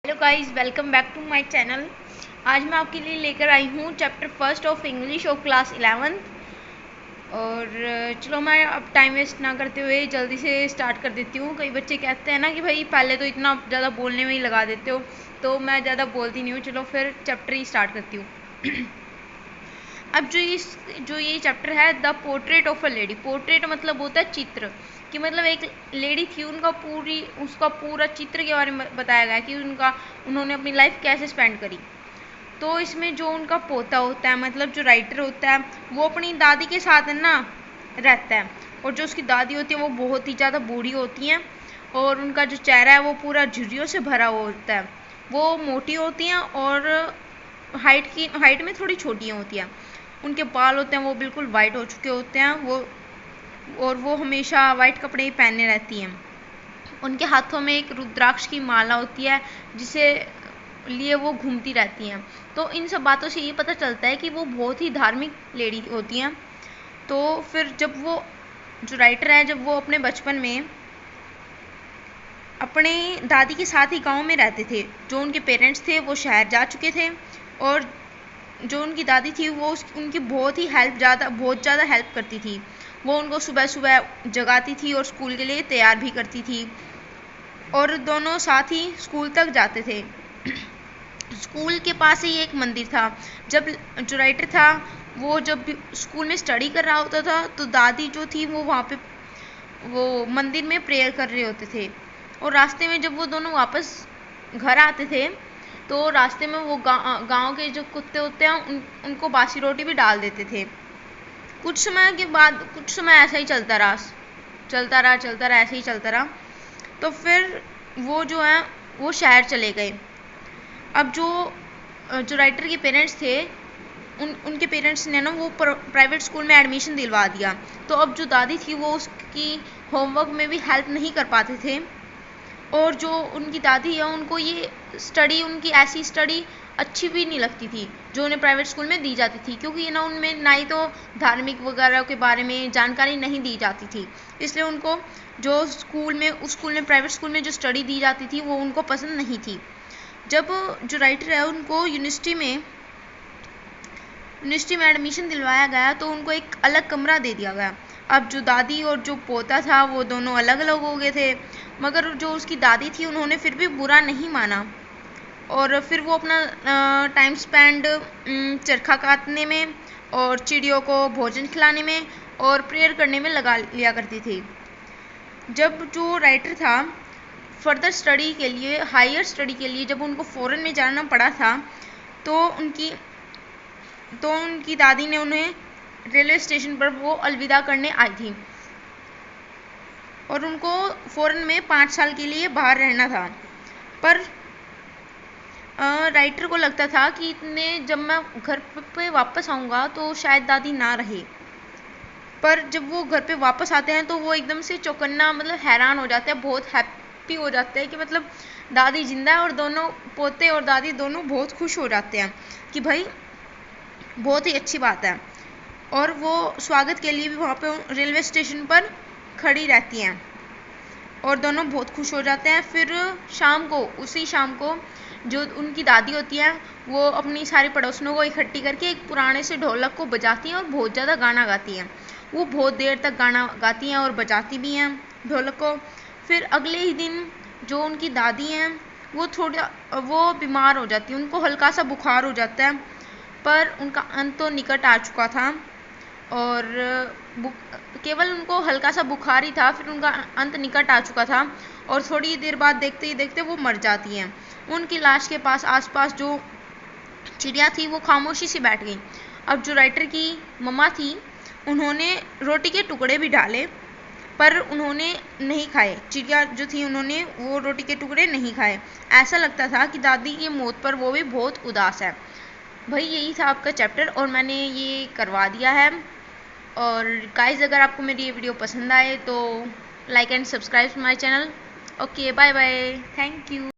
Hello guys, welcome back to my channel. आज मैं आपके लिए लेकर आई हूँ chapter first of English of class 11th। और चलो मैं अब टाइम वेस्ट ना करते हुए जल्दी से स्टार्ट कर देती हूँ। कई बच्चे कहते हैं ना कि भाई पहले तो इतना ज़्यादा बोलने में ही लगा देते हो, तो मैं ज़्यादा बोलती नहीं हूँ। चलो फिर चैप्टर ही स्टार्ट करती हूँ। अब जो ये चैप्टर है, the portrait of a lady. Portrait मतलब होता है चित्र, कि मतलब एक लेडी थी, उसका पूरा चित्र के बारे में बताया गया कि उन्होंने अपनी लाइफ कैसे स्पेंड करी। तो इसमें जो उनका पोता होता है, मतलब जो राइटर होता है, वो अपनी दादी के साथ है ना रहता है। और जो उसकी दादी होती है वो बहुत ही ज़्यादा बूढ़ी होती हैं, और उनका जो चेहरा है वो पूरा झुर्रियों से भरा हुआ होता है। वो मोटी होती हैं और हाइट में थोड़ी छोटी होती हैं। उनके बाल होते हैं वो बिल्कुल वाइट हो चुके होते हैं, वो हमेशा वाइट कपड़े ही पहने रहती हैं। उनके हाथों में एक रुद्राक्ष की माला होती है, जिसे लिए वो घूमती रहती हैं। तो इन सब बातों से ये पता चलता है कि वो बहुत ही धार्मिक लेडी होती हैं। तो फिर जब वो जो राइटर है, जब वो अपने बचपन में अपने दादी के साथ ही गांव में रहते थे, जो उनके पेरेंट्स थे वो शहर जा चुके थे, और जो उनकी दादी थी वो उनकी बहुत ज़्यादा हेल्प करती थी। वो उनको सुबह सुबह जगाती थी और स्कूल के लिए तैयार भी करती थी, और दोनों साथ ही स्कूल तक जाते थे। स्कूल के पास ही एक मंदिर था। जब जो राइटर था वो जब स्कूल में स्टडी कर रहा होता था, तो दादी जो थी वो वहाँ पे वो मंदिर में प्रेयर कर रहे होते थे। और रास्ते में जब वो दोनों वापस घर आते थे, तो रास्ते में वो गांव के जो कुत्ते होते हैं उनको बासी रोटी भी डाल देते थे। कुछ समय ऐसा ही चलता रहा ऐसे ही चलता रहा। तो फिर वो जो है वो शहर चले गए। अब जो राइटर के पेरेंट्स थे, उनके पेरेंट्स ने ना वो प्राइवेट स्कूल में एडमिशन दिलवा दिया। तो अब जो दादी थी वो उसकी होमवर्क में भी हेल्प नहीं कर पाते थे। और जो उनकी दादी है उनको ये उनकी ऐसी स्टडी अच्छी भी नहीं लगती थी जो उन्हें प्राइवेट स्कूल में दी जाती थी, क्योंकि ना उनमें ना ही तो धार्मिक वगैरह के बारे में जानकारी नहीं दी जाती थी। इसलिए उनको उस स्कूल में प्राइवेट स्कूल में जो स्टडी दी जाती थी वो उनको पसंद नहीं थी। जब जो राइटर है उनको यूनिवर्सिटी में एडमिशन दिलवाया गया, तो उनको एक अलग कमरा दे दिया गया। अब जो दादी और जो पोता था वो दोनों अलग अलग हो गए थे, मगर जो उसकी दादी थी उन्होंने फिर भी बुरा नहीं माना, और फिर वो अपना टाइम स्पेंड चरखा काटने में और चिड़ियों को भोजन खिलाने में और प्रेयर करने में लगा लिया करती थी। जब जो राइटर था फर्दर स्टडी के लिए, हायर स्टडी के लिए, जब उनको फ़ॉरेन में जाना पड़ा था, तो उनकी दादी ने उन्हें रेलवे स्टेशन पर वो अलविदा करने आई थी, और उनको फ़ॉरेन में 5 साल के लिए बाहर रहना था। पर राइटर को लगता था कि जब मैं घर पे वापस आऊँगा तो शायद दादी ना रहे। पर जब वो घर पे वापस आते हैं तो वो एकदम से चौकन्ना, मतलब हैरान हो जाते हैं, बहुत हैप्पी हो जाते हैं कि मतलब दादी जिंदा है। और दोनों पोते और दादी दोनों बहुत खुश हो जाते हैं कि भाई बहुत ही अच्छी बात है। और वो स्वागत के लिए भी वहाँ पे रेलवे स्टेशन पर खड़ी रहती हैं, और दोनों बहुत खुश हो जाते हैं। फिर उसी शाम को जो उनकी दादी होती है वो अपनी सारी पड़ोसियों को इकट्ठी करके एक पुराने से ढोलक को बजाती हैं और बहुत ज़्यादा गाना गाती हैं। वो बहुत देर तक गाना गाती हैं और बजाती भी हैं ढोलक को। फिर अगले ही दिन जो उनकी दादी हैं वो बीमार हो जाती हैं, उनको हल्का सा बुखार हो जाता है। पर उनका अंत तो निकट आ चुका था, और केवल उनको हल्का सा बुखार ही था, फिर उनका अंत निकट आ चुका था। और थोड़ी देर बाद देखते ही देखते वो मर जाती हैं। उनकी लाश के पास आसपास जो चिड़िया थी वो खामोशी से बैठ गई। अब जो राइटर की मम्मा थी उन्होंने रोटी के टुकड़े भी डाले, पर उन्होंने नहीं खाए। चिड़िया जो थी उन्होंने वो रोटी के टुकड़े नहीं खाए। ऐसा लगता था कि दादी की मौत पर वो भी बहुत उदास है। भाई यही था आपका चैप्टर, और मैंने ये करवा दिया है। और गाइस, अगर आपको मेरी ये वीडियो पसंद आए तो like and subscribe my channel. Okay, bye bye, thank you.